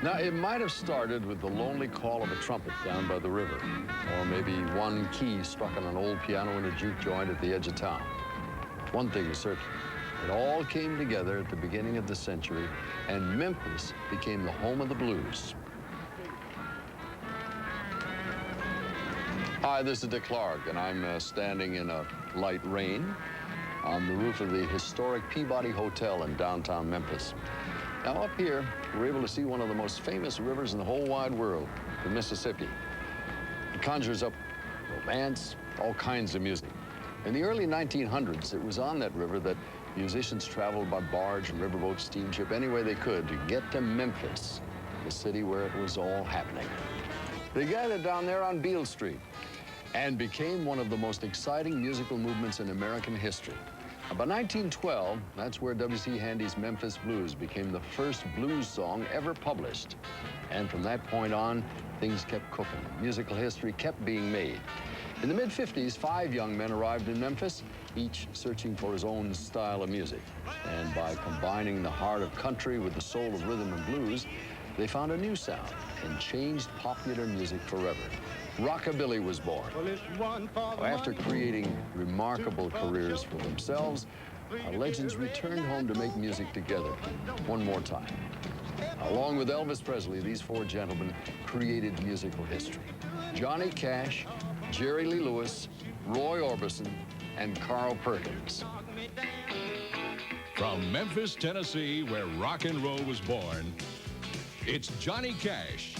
Now, it might have started with the lonely call of a trumpet down by the river, or maybe one key struck on an old piano in a juke joint at the edge of town. One thing is certain, it all came together at the beginning of the century, and Memphis became the home of the blues. Hi, this is Dick Clark, and I'm standing in a light rain on the roof of the historic Peabody Hotel in downtown Memphis. Now, up here, we're able to see one of the most famous rivers in the whole wide world, the Mississippi. It conjures up romance, all kinds of music. In the early 1900s, it was on that river that musicians traveled by barge, riverboat, steamship, any way they could to get to Memphis, the city where it was all happening. They gathered down there on Beale Street and became one of the most exciting musical movements in American history. By 1912, that's where W.C. Handy's Memphis Blues became the first blues song ever published. And from that point on, things kept cooking. Musical history kept being made. In the mid-50s, 5 young men arrived in Memphis, each searching for his own style of music. And by combining the heart of country with the soul of rhythm and blues, they found a new sound and changed popular music forever. Rockabilly was born. After creating remarkable careers for themselves, our legends returned home to make music together one more time. Along with Elvis Presley, these 4 gentlemen created musical history. Johnny Cash, Jerry Lee Lewis, Roy Orbison, and Carl Perkins. From Memphis, Tennessee, where rock and roll was born, it's Johnny Cash,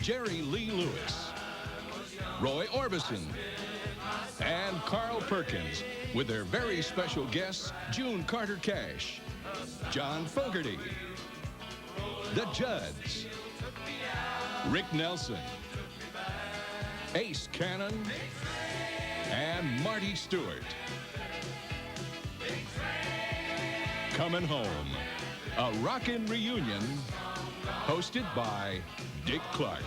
Jerry Lee Lewis, Roy Orbison, and Carl Perkins, with their very special guests, June Carter Cash, John Fogerty, The Judds, Rick Nelson, Ace Cannon, and Marty Stewart. Coming Home, a rockin' reunion hosted by Dick Clark.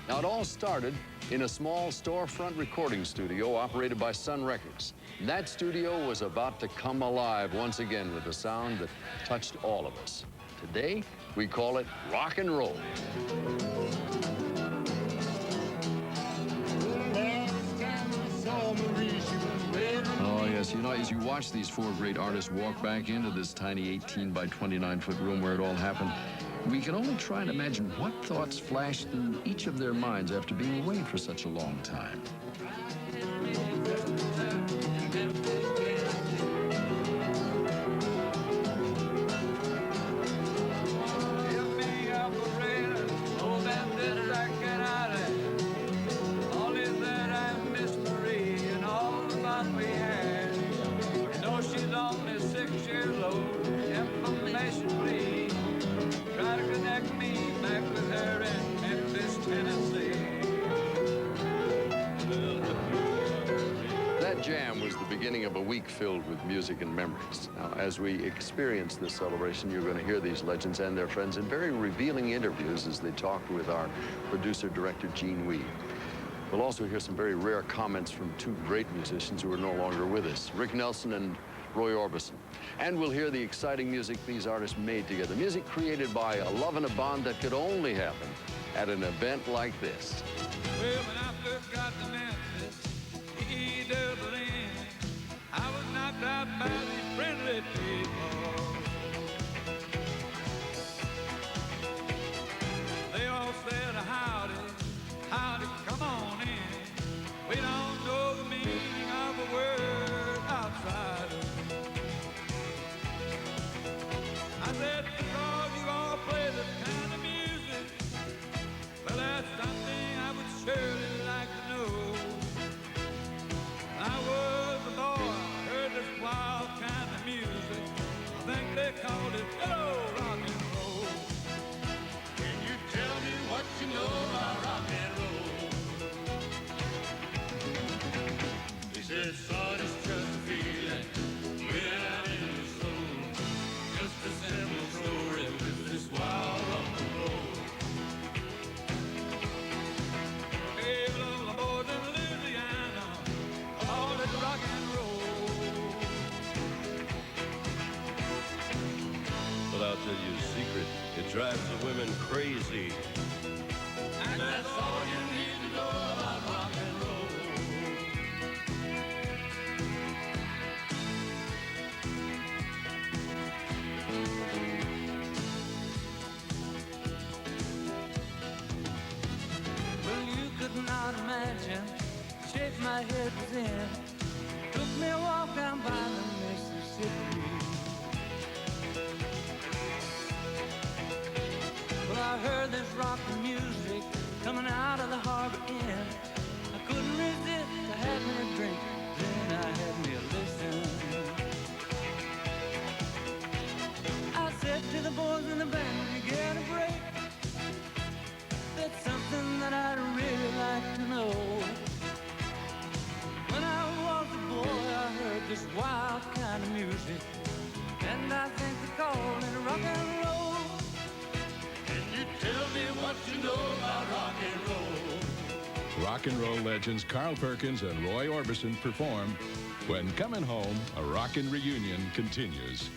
Now, it all started in a small storefront recording studio operated by Sun Records. That studio was about to come alive once again with a sound that touched all of us. Today, we call it rock and roll. Oh, yes, you know, as you watch these 4 great artists walk back into this tiny 18 by 29-foot room where it all happened, we can only try and imagine what thoughts flashed through each of their minds after being away for such a long time. That jam was the beginning of a week filled with music and memories. Now, as we experience this celebration, you're going to hear these legends and their friends in very revealing interviews as they talk with our producer-director, Gene Weed. We'll also hear some very rare comments from 2 great musicians who are no longer with us, Rick Nelson and Roy Orbison. And we'll hear the exciting music these artists made together, music created by a love and a bond that could only happen at an event like this. Well, when I first got to Memphis, E-double-N, I was knocked out by these friendly people. They all said, howdy, howdy, come on in. We don't know the meaning of a word outside. I said, because you all play this kind of music, well, that's something I would surely like to know. I was a boy, heard this wild kind of music. I think they called it hello rock and roll. Can you tell me what you know about rock and roll? He said, son, it's just a feeling way out in the soul. Just a simple story with this wild rock and roll. Hey, little boys in Louisiana, all that rock and roll. tell you a secret. It drives the women crazy. And that's all you need to know about rock and roll. Well, you could not imagine the shape my head was in. Took me a walk down by the Mississippi. Well, I heard this rockin' music coming out of the harbor inn. I couldn't resist, I had me a drink, then I had me a listen. I said to the boys in the band, "Will you get a break? That's something that I'd really like to know." When I was a boy, I heard this wild kind of music, and I think they called it rock and roll. Can you tell me what you know about rock and roll? Rock and roll legends Carl Perkins and Roy Orbison perform When Coming Home, a Rockin' Reunion continues.